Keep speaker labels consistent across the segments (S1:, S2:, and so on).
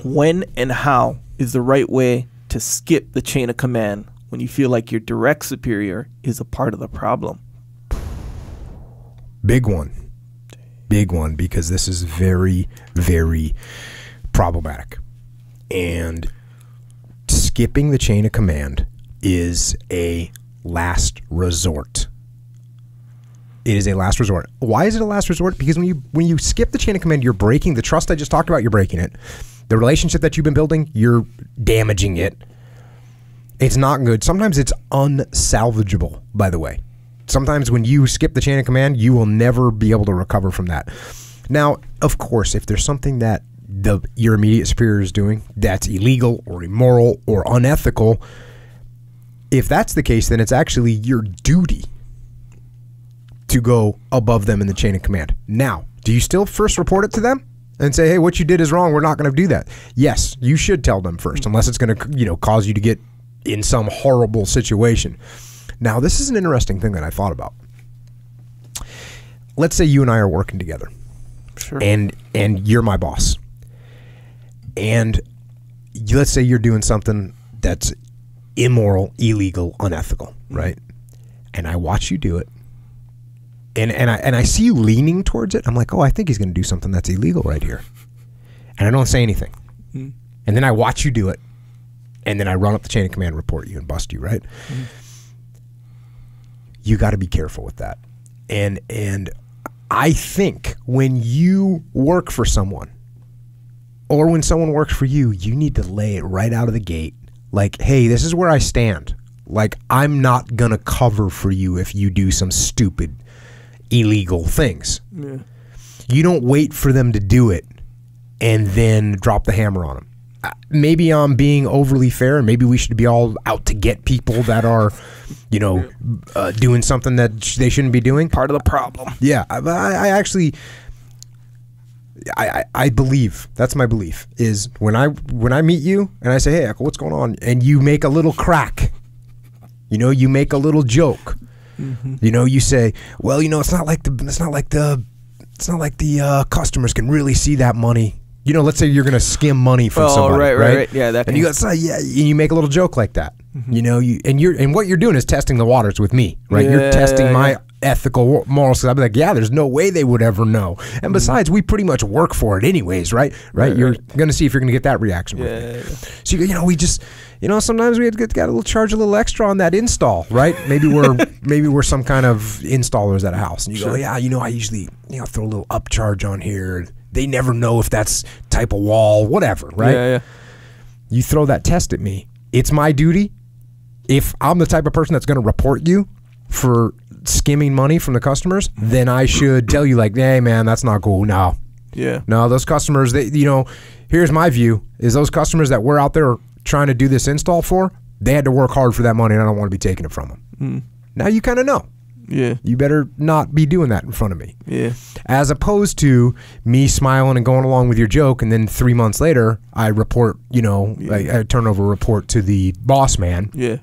S1: When and how is the right way to skip the chain of command when you feel like your direct superior is a part of the problem?
S2: Big one, because this is very, very problematic. And skipping the chain of command is a last resort. It is a last resort. Why is it a last resort? Because when you skip the chain of command, you're breaking the trust I just talked about. You're breaking it. The relationship that you've been building, you're damaging it. It's not good. Sometimes it's unsalvageable, by the way. Sometimes when you skip the chain of command, you will never be able to recover from that. Now, of course, if there's something that your immediate superior is doing that's illegal or immoral or unethical, if that's the case, then it's actually your duty to go above them in the chain of command. Now, do you still first report it to them and say, hey, what you did is wrong, we're not going to do that? Yes, you should tell them first, unless it's going to cause you to get in some horrible situation. Now, this is an interesting thing that I thought about. Let's say you and I are working together.
S1: Sure.
S2: And you're my boss. And let's say you're doing something that's immoral, illegal, unethical, right? And I watch you do it. And I see you leaning towards it. I'm like, oh, I think he's going to do something that's illegal right here. And I don't say anything. And then I watch you do it. And then I run up the chain of command, report you, and bust you, right? You got to be careful with that. And I think when you work for someone, or when someone works for you, you need to lay it right out of the gate. Like, hey, this is where I stand. Like, I'm not going to cover for you if you do some stupid, illegal things. Yeah. You don't wait for them to do it and then drop the hammer on them. Maybe I'm being overly fair, and maybe we should be all out to get people that are, doing something that they shouldn't be doing.
S1: Part of the problem.
S2: Yeah, I actually, I believe, that's my belief, is when I meet you and I say, hey, Echo, what's going on? And you make a little crack, you make a little joke, you say, well, it's not like the customers can really see that money. Let's say you're going to skim money from somebody, right? Yeah, that. And you go, and you make a little joke like that. And what you're doing is testing the waters with me, right? Yeah, you're testing my ethical morals. So I'll be like, yeah, there's no way they would ever know. And besides, we pretty much work for it anyways, right? You're going to see if you're going to get that reaction. Yeah. So we just, sometimes we got to charge a little extra on that install, right? Maybe we're some kind of installers at a house, and you go, yeah, I usually throw a little upcharge on here. They never know if that's type of wall, whatever, right? Yeah. You throw that test at me. It's my duty. If I'm the type of person that's going to report you for skimming money from the customers, then I should tell you, like, hey, man, that's not cool. No. Yeah. No, those customers, here's my view, is those customers that we're out there trying to do this install for, they had to work hard for that money, and I don't want to be taking it from them. Now you kind of know. Yeah. You better not be doing that in front of me. Yeah. As opposed to me smiling and going along with your joke, and then 3 months later, I report, I turn over a report to the boss man. Yeah.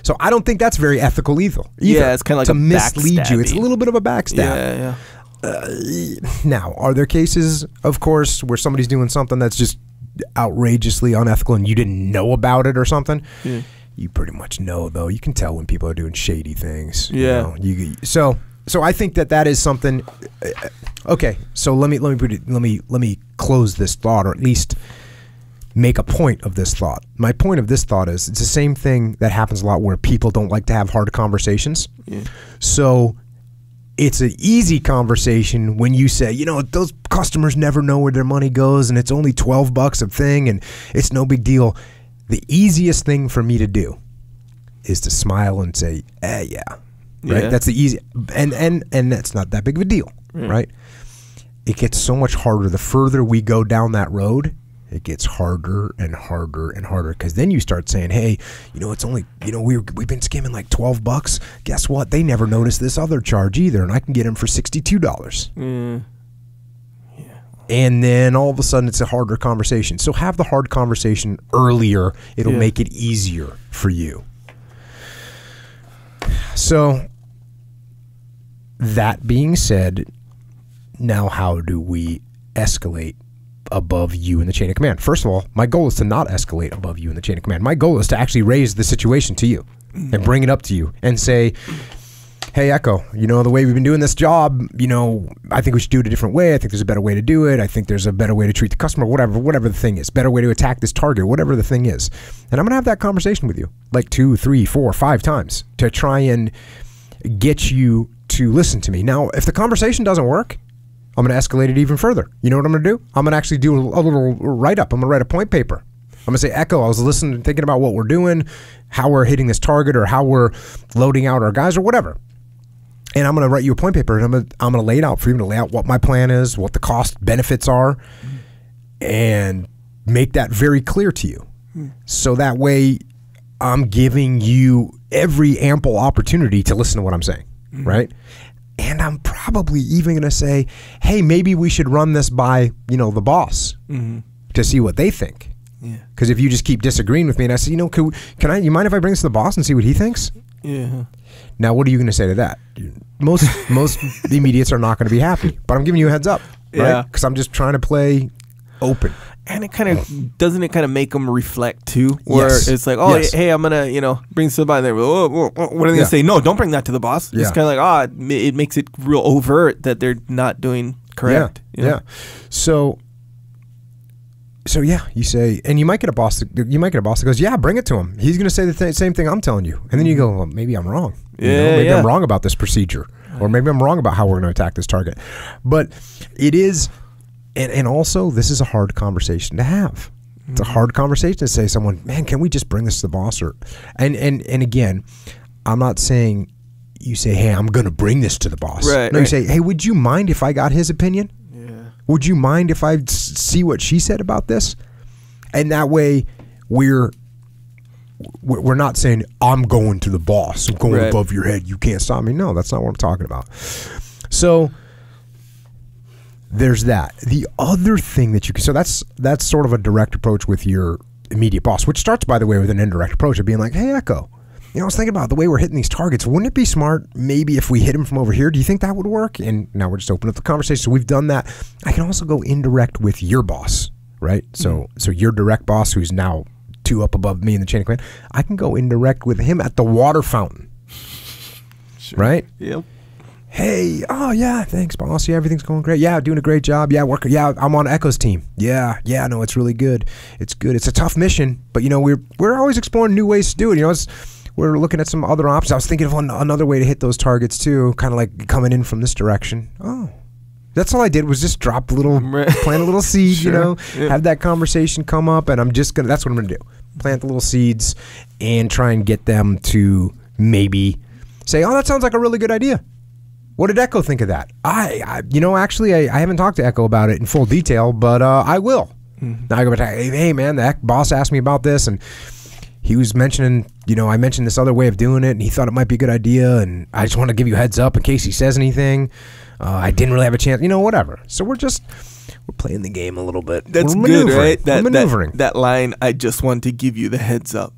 S2: So I don't think that's very ethical either.
S1: Yeah, it's kind of like
S2: to mislead you. It's a little bit of a backstab.
S1: Yeah.
S2: Now, are there cases, of course, where somebody's doing something that's just outrageously unethical and you didn't know about it or something? Yeah. You pretty much know, though. You can tell when people are doing shady things. Yeah. So I think that is something. Okay. So let me close this thought, or at least make a point of this thought. My point of this thought is it's the same thing that happens a lot where people don't like to have hard conversations. Yeah. So it's an easy conversation when you say, those customers never know where their money goes, and it's only $12 a thing, and it's no big deal. The easiest thing for me to do is to smile and say, yeah. Right? Yeah. That's the easy, and that's not that big of a deal, right? It gets so much harder. The further we go down that road, it gets harder and harder and harder, because then you start saying, hey, it's only, we've been skimming like $12. Guess what? They never noticed this other charge either, and I can get them for $62. And then all of a sudden it's a harder conversation. So have the hard conversation earlier. It'll make it easier for you. So that being said, now how do we escalate above you in the chain of command. First of all, my goal is to not escalate above you in the chain of command. My goal is to actually raise the situation to you and bring it up to you and say, hey, Echo, the way we've been doing this job, I think we should do it a different way. I think there's a better way to do it. I think there's a better way to treat the customer, whatever the thing is, better way to attack this target, whatever the thing is. And I'm going to have that conversation with you like 2, 3, 4, 5 times to try and get you to listen to me. Now, if the conversation doesn't work, I'm going to escalate it even further. You know what I'm going to do? I'm going to actually do a little write-up. I'm going to write a point paper. I'm going to say, Echo, I was listening, thinking about what we're doing, how we're hitting this target, or how we're loading out our guys, or whatever. And I'm going to write you a point paper, and I'm going to lay it out for you. I'm going to lay out what my plan is, what the cost benefits are, and make that very clear to you. So that way I'm giving you every ample opportunity to listen to what I'm saying, right? And I'm probably even going to say, hey, maybe we should run this by, the boss to see what they think. Because if you just keep disagreeing with me and I say, you mind if I bring this to the boss and see what he thinks? Yeah. Now, what are you going to say to that? Most immediates are not going to be happy, but I'm giving you a heads up, right? Because I'm just trying to play open.
S1: And it kind of doesn't make them reflect too, where it's like, oh, hey, I'm gonna bring somebody there. What are they gonna say? No, don't bring that to the boss. It's kind of like, it makes it real overt that they're not doing correct.
S2: Yeah. So you say, and you might get a boss that goes, yeah, bring it to him. He's gonna say the same thing I'm telling you, and then you go, well, maybe I'm wrong. Maybe I'm wrong about this procedure, or maybe I'm wrong about how we're gonna attack this target. But it is. And also, this is a hard conversation to have. It's a hard conversation to say to someone, man, can we just bring this to the boss? And again, I'm not saying you say, hey, I'm going to bring this to the boss.
S1: Right,
S2: no, you say, hey, would you mind if I got his opinion? Yeah. Would you mind if I see what she said about this? And that way, we're not saying, I'm going to the boss. I'm going above your head. You can't stop me. No, that's not what I'm talking about. So there's that. The other thing that you can, so that's sort of a direct approach with your immediate boss, which starts, by the way, with an indirect approach of being like, hey, Echo, I was thinking about the way we're hitting these targets. Wouldn't it be smart maybe if we hit him from over here? Do you think that would work? And now we're just opening up the conversation. So we've done that. I can also go indirect with your boss, right? So your direct boss, who's now 2 up above me in the chain of command, I can go indirect with him at the water fountain, right?
S1: Yep.
S2: Hey, oh yeah, thanks, boss. Yeah, everything's going great. Yeah, doing a great job. Yeah, I'm on Echo's team. Yeah, no, it's really good. It's good. It's a tough mission, but we're always exploring new ways to do it. We're looking at some other options. I was thinking of another way to hit those targets too, kind of like coming in from this direction. Oh, that's all I did was just drop plant a little seed. Have that conversation come up, and that's what I'm gonna do. Plant the little seeds and try and get them to maybe say, oh, that sounds like a really good idea. What did Echo think of that? Actually, I haven't talked to Echo about it in full detail, but I will. Now I go back, hey man, the boss asked me about this, and he was mentioning, I mentioned this other way of doing it, and he thought it might be a good idea, and I just want to give you a heads up in case he says anything. I didn't really have a chance, whatever. So we're playing the game a little bit.
S1: That's good, right? That line, I just want to give you the heads up.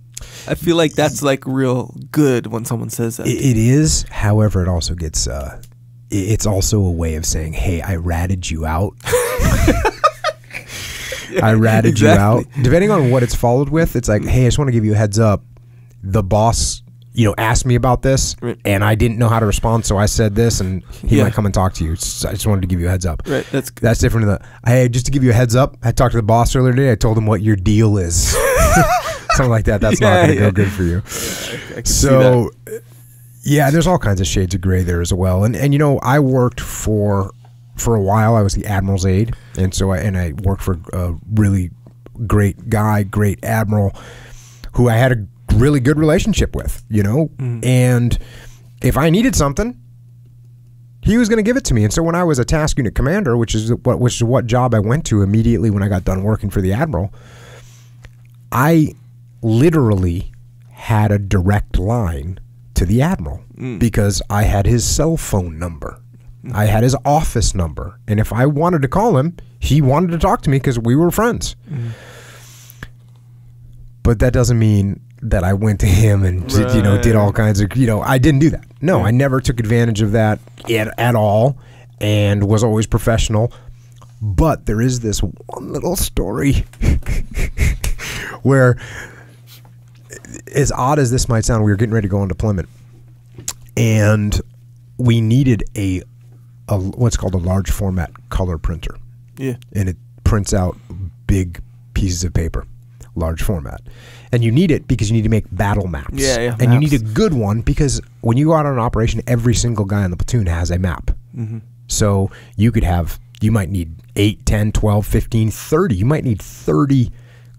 S1: I feel like that's like real good when someone says that.
S2: It is. However, it also gets, it's also a way of saying, hey, I ratted you out. I ratted you out. Depending on what it's followed with, it's like, hey, I just want to give you a heads up. The boss, asked me about this, and I didn't know how to respond, so I said this, and he might come and talk to you. So I just wanted to give you a heads up.
S1: Right.
S2: That's different than hey, just to give you a heads up, I talked to the boss earlier today. I told him what your deal is. Something like that. That's not going to go good for you.
S1: I can see that.
S2: Yeah, there's all kinds of shades of gray there as well. And I worked for a while. I was the admiral's aide, and so I worked for a really great guy, great admiral, who I had a really good relationship with. And if I needed something, he was going to give it to me. And so when I was a task unit commander, which is what job I went to immediately when I got done working for the admiral, I literally had a direct line to the admiral because I had his cell phone number. I had his office number. And if I wanted to call him, he wanted to talk to me because we were friends. But that doesn't mean that I went to him and did all kinds of, I didn't do that. No, I never took advantage of that at all, and was always professional. But there is this one little story where, as odd as this might sound, we were getting ready to go on deployment, and we needed a what's called a large format color printer.
S1: Yeah.
S2: And it prints out big pieces of paper, large format. And you need it because you need to make battle maps.
S1: Yeah,
S2: and you need a good one because when you go out on an operation, every single guy in the platoon has a map. Mm-hmm. So you might need 8, 10, 12, 15, 30. You might need 30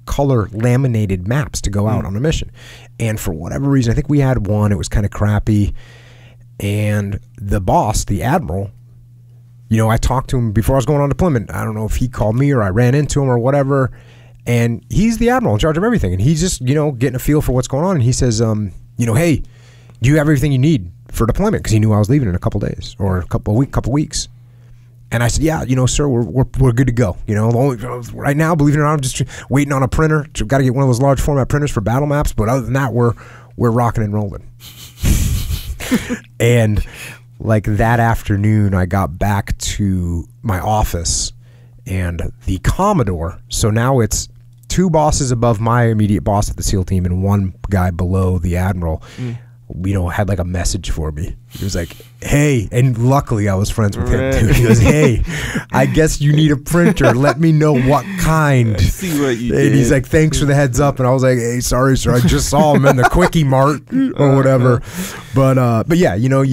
S2: color laminated maps to go out on a mission. And for whatever reason, I think we had one. It was kind of crappy. And the boss, the admiral, I talked to him before I was going on deployment. I don't know if he called me or I ran into him or whatever. And he's the admiral in charge of everything. And he's just, getting a feel for what's going on. And he says, hey, do you have everything you need for deployment? Because he knew I was leaving in a couple days or a couple weeks. And I said, yeah, sir, we're good to go. Right now, believe it or not, I'm just waiting on a printer. Got to get one of those large format printers for battle maps. But other than that, we're rocking and rolling. And like that afternoon, I got back to my office, and the Commodore, so now it's 2 bosses above my immediate boss at the SEAL team and 1 guy below the admiral, had like a message for me. He was like, hey, and luckily I was friends with him too. He goes, hey, I guess you need a printer. Let me know what kind.
S1: I see what you did.
S2: And he's like, thanks for the heads up. And I was like, hey, sorry, sir. I just saw him in the Quickie Mart or whatever. But yeah, you don't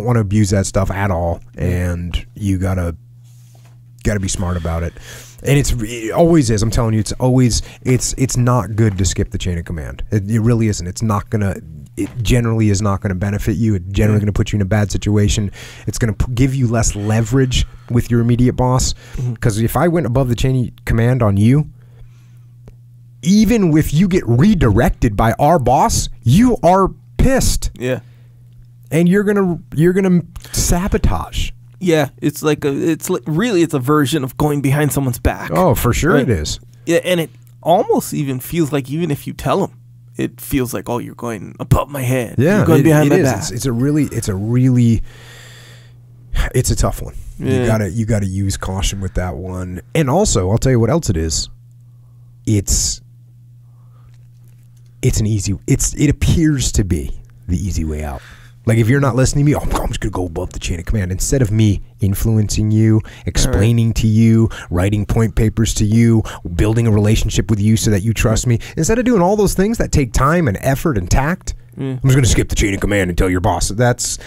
S2: want to abuse that stuff at all. And you gotta be smart about it. And it always is. I'm telling you, it's not good to skip the chain of command. It really isn't. It generally is not gonna benefit you. It's generally gonna put you in a bad situation. It's gonna give you less leverage with your immediate boss. Because if I went above the chain of command on you, even if you get redirected by our boss, you are pissed.
S1: Yeah.
S2: And you're gonna sabotage.
S1: Yeah, it's a version of going behind someone's back.
S2: Oh, for sure,
S1: right?
S2: It is.
S1: Yeah, and it almost even feels like even if you tell them, it feels like, oh, you're going above my head.
S2: Yeah,
S1: you're going behind my
S2: is.
S1: back.
S2: It's a tough one.
S1: Yeah.
S2: You gotta use caution with that one. And also, I'll tell you what else it is. It appears to be the easy way out. Like if you're not listening to me, I'm just going to go above the chain of command. Instead of me influencing you, explaining to you, writing point papers to you, building a relationship with you so that you trust me, instead of doing all those things that take time and effort and tact, I'm just going to skip the chain of command and tell your boss. That's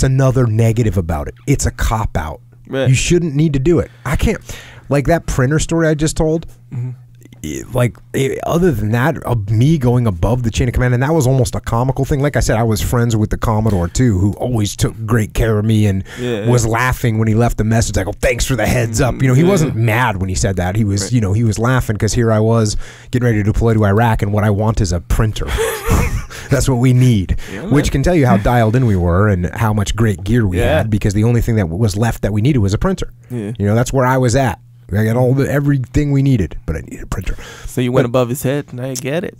S2: another negative about it. It's a cop-out.
S1: Right.
S2: You shouldn't need to do it. I can't, like that printer story I just told, other than that, me going above the chain of command, and that was almost a comical thing. Like I said, I was friends with the Commodore too, who always took great care of me and was laughing when he left the message. Like, oh, thanks for the heads up. He wasn't mad when he said that. He was, he was laughing because here I was getting ready to deploy to Iraq, and what I want is a printer. That's what we need, which can tell you how dialed in we were and how much great gear we had, because the only thing that was left that we needed was a printer. That's where I was at. I got everything we needed, but I needed a printer.
S1: So you went above his head, and I get it.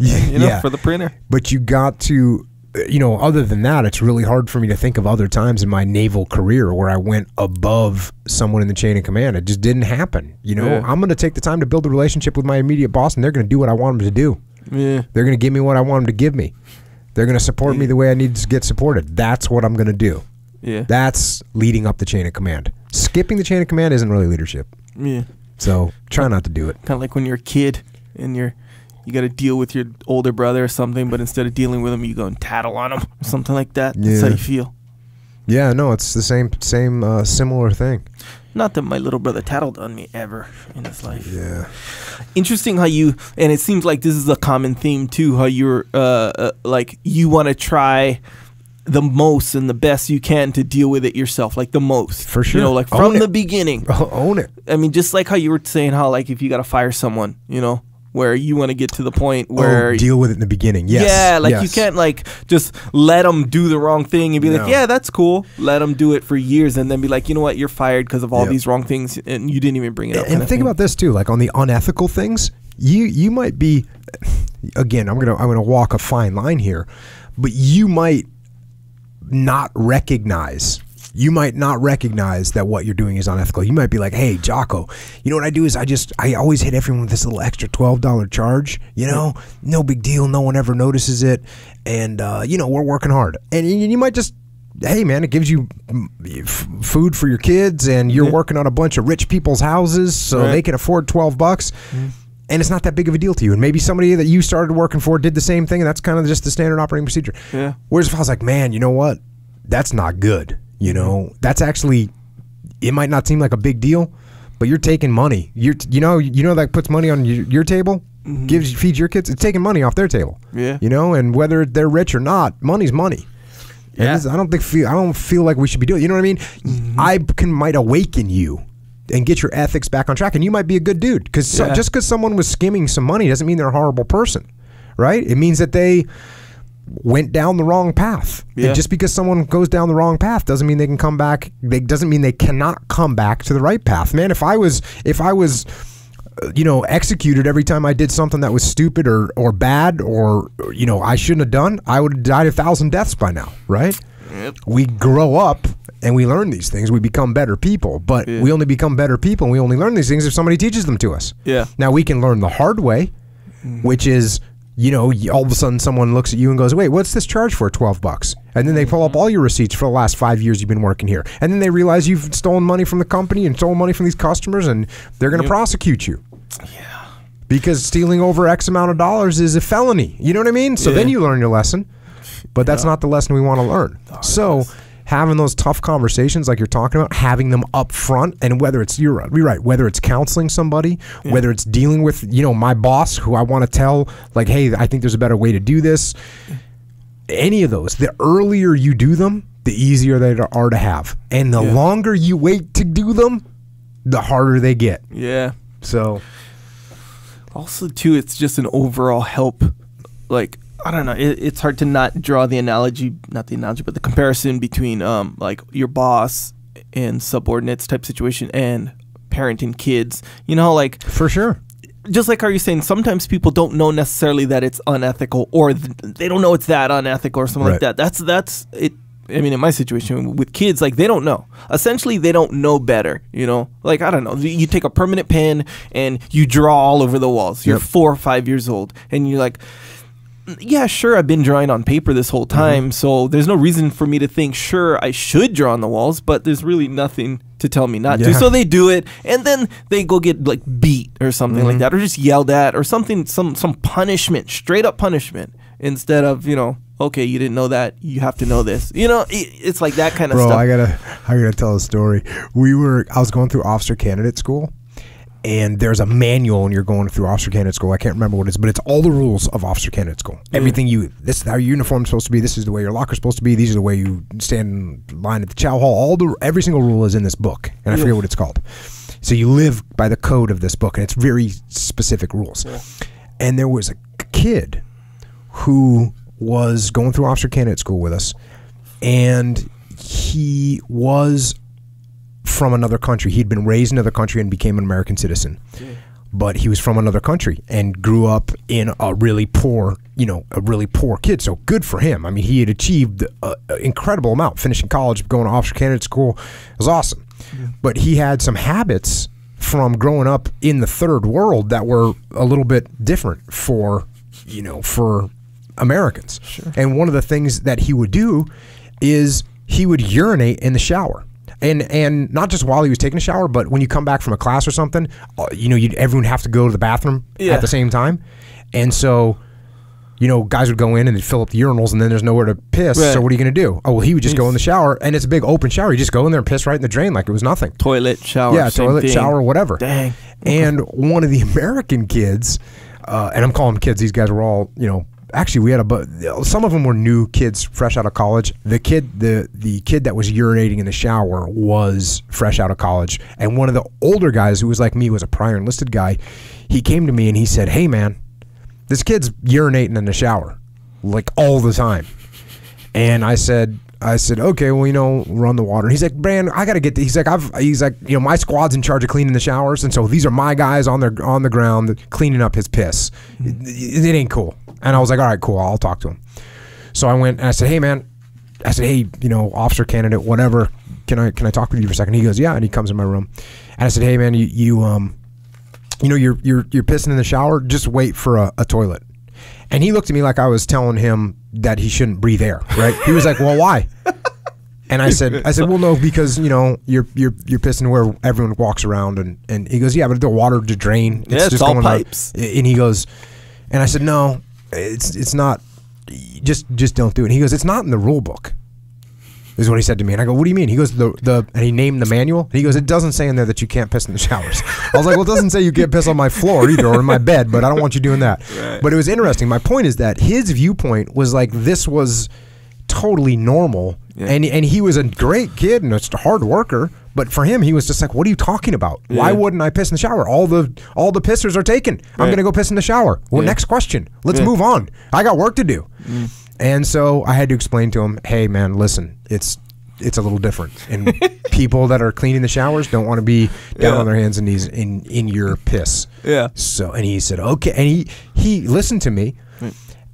S1: For the printer.
S2: But you got to, other than that, it's really hard for me to think of other times in my naval career where I went above someone in the chain of command. It just didn't happen. I'm going to take the time to build a relationship with my immediate boss, and they're going to do what I want them to do.
S1: Yeah.
S2: They're going to give me what I want them to give me. They're going to support me the way I need to get supported. That's what I'm going to do.
S1: Yeah.
S2: That's leading up the chain of command. Skipping the chain of command isn't really leadership.
S1: Yeah.
S2: So try not to do it.
S1: Kind of like when you're a kid and you got to deal with your older brother or something, but instead of dealing with him, you go and tattle on him or something like that. Yeah. That's how you feel.
S2: Yeah, no, it's the same similar thing.
S1: Not that my little brother tattled on me ever in his life.
S2: Yeah.
S1: Interesting how and it seems like this is a common theme too, how you're like you want to try the most and the best you can to deal with it yourself, like the most.
S2: For sure.
S1: Like from the beginning.
S2: Own it.
S1: I mean, just like how you were saying how like if you got to fire someone, where you want to get to the point where
S2: deal with it in the beginning. Yes.
S1: Yeah, like you can't like just let them do the wrong thing and be like, yeah, that's cool. Let them do it for years and then be like, you know what, you're fired because of all these wrong things and you didn't even bring it up.
S2: And think about this too, like on the unethical things, you might be, again, I'm gonna walk a fine line here, but you might not recognize you might not recognize that what you're doing is unethical. You might be like, hey, Jocko, you know what I do is I always hit everyone with this little extra $12 charge, you know, no big deal. No one ever notices it. And, you know, we're working hard. And you might just, hey, man, it gives you food for your kids and you're working on a bunch of rich people's houses so they can afford $12. And it's not that big of a deal to you. And maybe somebody that you started working for did the same thing, and that's kind of just the standard operating procedure. Yeah. Whereas if I was like, man, you know what? That's not good. You know, that's actually, it might not seem like a big deal, but you're taking money. You know that puts money on your table, feeds your kids. It's taking money off their table. Yeah. You know, and whether they're rich or not, money's money. Yeah. I don't feel like we should be doing. You know what I mean? I might awaken you and get your ethics back on track, and you might be a good dude. Because just because someone was skimming some money doesn't mean they're a horrible person, right? It means that they went down the wrong path. And just because someone goes down the wrong path doesn't mean they can come back. Doesn't mean they cannot come back to the right path. Man, if I was you know, executed every time I did something that was stupid or bad or, you know, I shouldn't have done, I would have died 1,000 deaths by now, right? Yep. We grow up and we learn these things. We become better people, but we only become better people and we only learn these things if somebody teaches them to us. Yeah. Now we can learn the hard way, which is, you know, all of a sudden someone looks at you and goes, wait, what's this charge for? $12. And then they pull up all your receipts for the last 5 years you've been working here. And then they realize you've stolen money from the company and stolen money from these customers, and they're going to prosecute you. Yeah. Because stealing over X amount of dollars is a felony. You know what I mean? So then you learn your lesson. But that's not the lesson we want to learn. So having those tough conversations like you're talking about, having them up front, and whether it's, you're right, whether it's counseling somebody, whether it's dealing with, you know, my boss who I want to tell, like, hey, I think there's a better way to do this. Any of those, the earlier you do them, the easier they are to have. And the longer you wait to do them, the harder they get. Yeah. So
S1: also too, it's just an overall help. Like, I don't know, it's hard to not draw the analogy, not the analogy, but the comparison between like your boss and subordinates type situation and parenting kids. You know, like,
S2: for sure.
S1: Just like how you're saying, sometimes people don't know necessarily that it's unethical, or they don't know it's that unethical or something like that. That's it. I mean, in my situation with kids, like, they don't know. Essentially, they don't know better, you know? Like, I don't know. You take a permanent pen and you draw all over the walls. You're 4 or 5 years old, and you're like, yeah, sure, I've been drawing on paper this whole time, so there's no reason for me to think, sure, I should draw on the walls, but there's really nothing to tell me not to. So they do it, and then they go get, like, beat or something like that, or just yelled at or something, some punishment, straight up punishment, instead of, you know, okay, you didn't know that, you have to know this. You know, it's like that kind of stuff.
S2: I gotta tell a story. I was going through officer candidate school, and there's a manual when you're going through officer candidate school. I can't remember what it is, but it's all the rules of officer candidate school. Everything this is how your uniform's supposed to be, this is the way your locker's supposed to be, these are the way you stand in line at the chow hall. Every single rule is in this book, and I forget what it's called. So you live by the code of this book, and it's very specific rules. And there was a kid who was going through officer candidate school with us, and he was from another country. He'd been raised in another country and became an American citizen. But he was from another country and grew up in a really poor, kid. So good for him. I mean, he had achieved an incredible amount, finishing college, going to officer candidate school. It was awesome. But he had some habits from growing up in the third world that were a little bit different for Americans. And one of the things that he would do is he would urinate in the shower. And not just while he was taking a shower, but when you come back from a class or something, everyone have to go to the bathroom at the same time. And so, guys would go in and they'd fill up the urinals, and then there's nowhere to piss. So what are you going to do? Oh, well, he would just go in the shower, and it's a big open shower. You just go in there and piss right in the drain like it was nothing.
S1: Toilet, shower.
S2: Yeah, toilet, shower, whatever. Dang. And one of the American kids, and I'm calling them kids, these guys were all, actually, we had some of them were new kids, fresh out of college. The kid that was urinating in the shower was fresh out of college, and one of the older guys who was like me, was a prior enlisted guy. He came to me and he said, "Hey, man, this kid's urinating in the shower, like all the time." And I said, okay, well, run the water. And he's like, "Man, I gotta get." He's like, my squad's in charge of cleaning the showers, and so these are my guys on the ground cleaning up his piss. It ain't cool. And I was like, all right, cool, I'll talk to him. So I went and I said, hey, man, officer candidate, whatever, can I talk with you for a second? He goes, yeah. And he comes in my room, and I said, hey man, you're pissing in the shower. Just wait for a toilet. And he looked at me like I was telling him that he shouldn't breathe air. Right? He was like, well, why? And I said, well, no, because you're pissing where everyone walks around, and he goes, yeah, but the water to drain.
S1: It's just all pipes.
S2: And he goes, and I said, no, it's not. Just don't do it. And he goes, it's not in the rule book. Is what he said to me. And I go, what do you mean? He goes, and he named the manual. And he goes, it doesn't say in there that you can't piss in the showers. I was like, well, it doesn't say you can't piss on my floor either, or in my bed, but I don't want you doing that. Right. But it was interesting. My point is that his viewpoint was like, this was totally normal. Yeah. And he was a great kid and a hard worker. But for him, he was just like, what are you talking about? Yeah. Why wouldn't I piss in the shower? All the pissers are taken. Right. I'm going to go piss in the shower. Well, next question. Let's move on. I got work to do. And so I had to explain to him, hey, man, listen, it's a little different. And people that are cleaning the showers don't want to be down on their hands and knees in your piss. Yeah. So, and he said, okay. And he listened to me.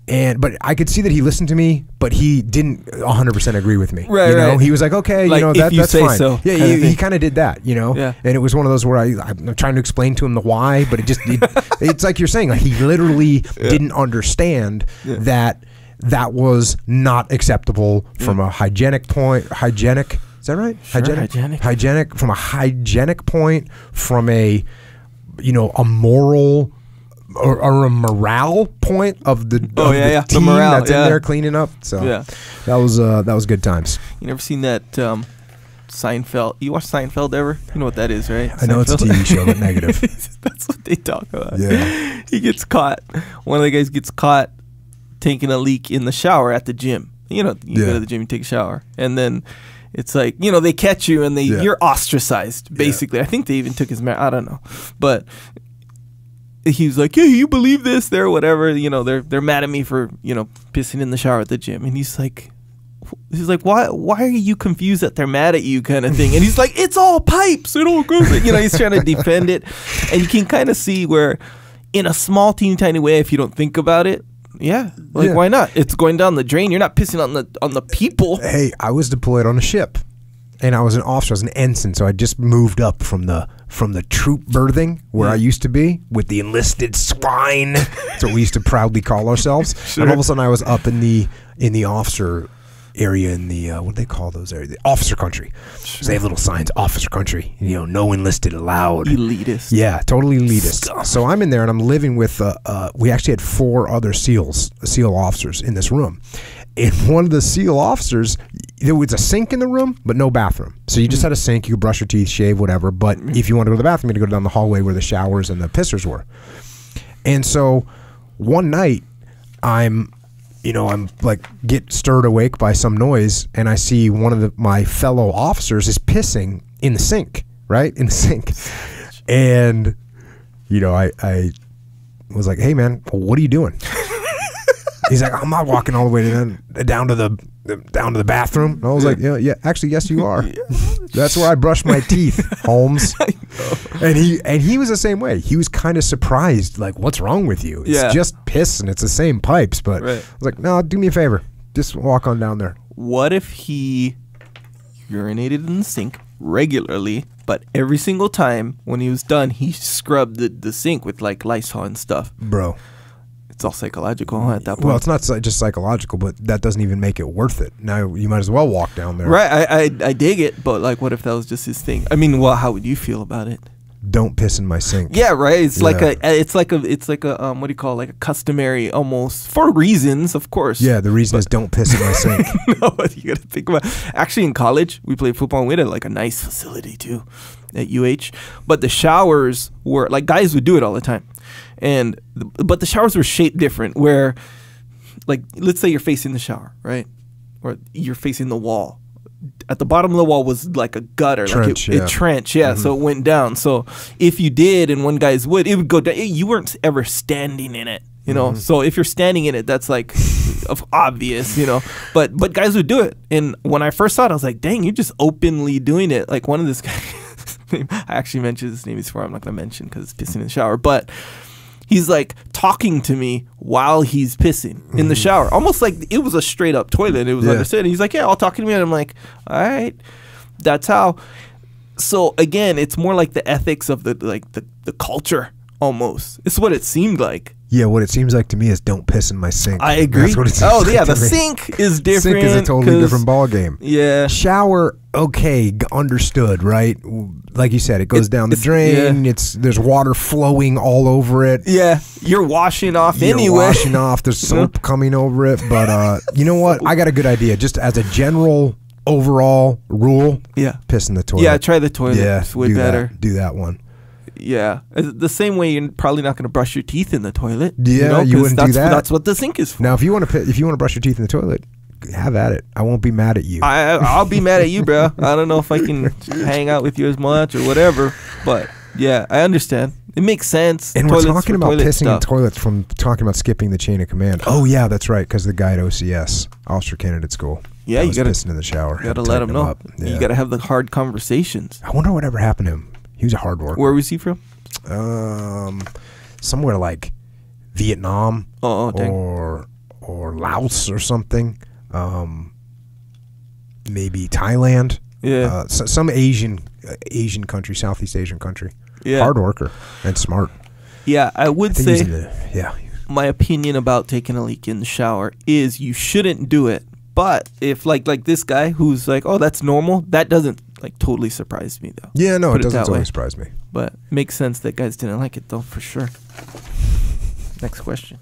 S2: But I could see that he listened to me, but he didn't 100% agree with me. Right, right. He was like, okay,
S1: like,
S2: that's fine.
S1: So,
S2: yeah, he kind of did that, Yeah. And it was one of those where I'm trying to explain to him the why, but it's like you're saying, like he literally didn't understand that was not acceptable from a hygienic point. Hygienic, is that right?
S1: Sure,
S2: hygienic from a hygienic point, from a moral or a morale point of the team morale, that's in there cleaning up. So that was good times.
S1: You never seen that Seinfeld? You watch Seinfeld ever? You know what that is, right?
S2: I know it's a TV show, but negative.
S1: That's what they talk about. Yeah. He gets caught. One of the guys gets caught taking a leak in the shower at the gym. You go to the gym, you take a shower, and then it's like, they catch you and you're ostracized, basically. I think they even took his I don't know. But he was like, yeah, you believe this? They're whatever. They're mad at me for, pissing in the shower at the gym. And he's like, why are you confused that they're mad at you, kind of thing? And he's like, it's all pipes. It all goes. He's trying to defend it. And you can kind of see where in a small, teeny tiny way, if you don't think about it, why not? It's going down the drain. You're not pissing on the people.
S2: Hey, I was deployed on a ship, and I was an officer. I was an ensign, so I just moved up from the troop berthing where I used to be with the enlisted swine. That's what we used to proudly call ourselves. Sure. And all of a sudden, I was up in the officer area, in the what do they call those areas? The officer country. Sure. So they have little signs, officer country. No enlisted allowed.
S1: Elitist.
S2: Yeah, totally elitist. So I'm in there and I'm living with. We actually had 4 other SEAL officers in this room. And one of the SEAL officers, there was a sink in the room, but no bathroom. So you just had a sink. You could brush your teeth, shave, whatever. But if you wanted to go to the bathroom, you had to go down the hallway where the showers and the pissers were. And so one night, I'm like get stirred awake by some noise, and I see one of my fellow officers is pissing in the sink, right? In the sink. And, I was like, hey man, what are you doing? He's like, I'm not walking all the way down to the bathroom. And I was like, yeah, actually, yes, you are. That's where I brush my teeth, Holmes. And he was the same way. He was kind of surprised, like, what's wrong with you? It's just piss and it's the same pipes. But I was like, no, do me a favor. Just walk on down there.
S1: What if he urinated in the sink regularly, but every single time when he was done, he scrubbed the sink with like Lysol and stuff?
S2: Bro.
S1: It's all psychological at that point.
S2: Well, it's not just psychological, but that doesn't even make it worth it. Now you might as well walk down there.
S1: Right, I dig it, but like, what if that was just his thing? I mean, how would you feel about it?
S2: Don't piss in my sink.
S1: Yeah, right. It's like a what do you call it? Like a customary, almost, for reasons, of course.
S2: Yeah, the reason is don't piss in my sink.
S1: No, you gotta think about. Actually, in college, we played football, and we had like a nice facility too, at UH. But the showers were like, guys would do it all the time. But the showers were shaped different, where, like, let's say you're facing the shower, right? Or you're facing the wall. At the bottom of the wall was like a gutter,
S2: trench,
S1: a trench, so it went down. So if you did, and one guy's would, it would go down. You weren't ever standing in it, So if you're standing in it, that's like obvious, But guys would do it. And when I first saw it, I was like, dang, you're just openly doing it. Like one of this guys, I actually mentioned his name before. I'm not gonna mention because it's pissing in the shower, but he's like talking to me while he's pissing in the shower, almost like it was a straight up toilet. It was understood. And he's like, yeah, I'll talk to me. And I'm like, all right. That's how. So again, it's more like the ethics of the culture almost. It's what it seemed like.
S2: Yeah, what it seems like to me is don't piss in my sink.
S1: I agree.
S2: That's what it seems like
S1: the
S2: me.
S1: sink is different.
S2: Sink is a totally different ball game.
S1: Yeah.
S2: Shower, okay, understood, right? Like you said, it goes down the drain.
S1: Yeah.
S2: There's water flowing all over it.
S1: Yeah, you're washing off anyway.
S2: You're washing off. There's soap coming over it. But you know what? I got a good idea. Just as a general overall rule, piss in the toilet.
S1: Yeah, try the toilet.
S2: Yeah,
S1: it's way better.
S2: Do that one.
S1: Yeah, the same way you're probably not going to brush your teeth in the toilet.
S2: Yeah, you wouldn't do that.
S1: That's what the sink is for.
S2: Now, if you want to brush your teeth in the toilet, have at it. I won't be mad at you.
S1: I'll be mad at you, bro. I don't know if I can hang out with you as much or whatever, but yeah, I understand. It makes sense.
S2: And we're talking about pissing in toilets from talking about skipping the chain of command. Oh yeah, that's right, because the guy at OCS, Officer Candidate School.
S1: Yeah, you got to
S2: pissing in the shower.
S1: You got to let him know. Yeah. You got to have the hard conversations.
S2: I wonder whatever happened to him. He was a hard worker.
S1: Where was he from?
S2: Somewhere like Vietnam or Laos or something. Maybe Thailand.
S1: Yeah.
S2: Some Asian country, Southeast Asian country.
S1: Yeah.
S2: Hard worker and smart.
S1: Yeah, I would say
S2: yeah.
S1: My opinion about taking a leak in the shower is you shouldn't do it. But if like this guy who's like, oh, that's normal, that doesn't like totally surprise me though.
S2: Yeah, no, it doesn't totally surprise me.
S1: But makes sense that guys didn't like it though, for sure. Next question.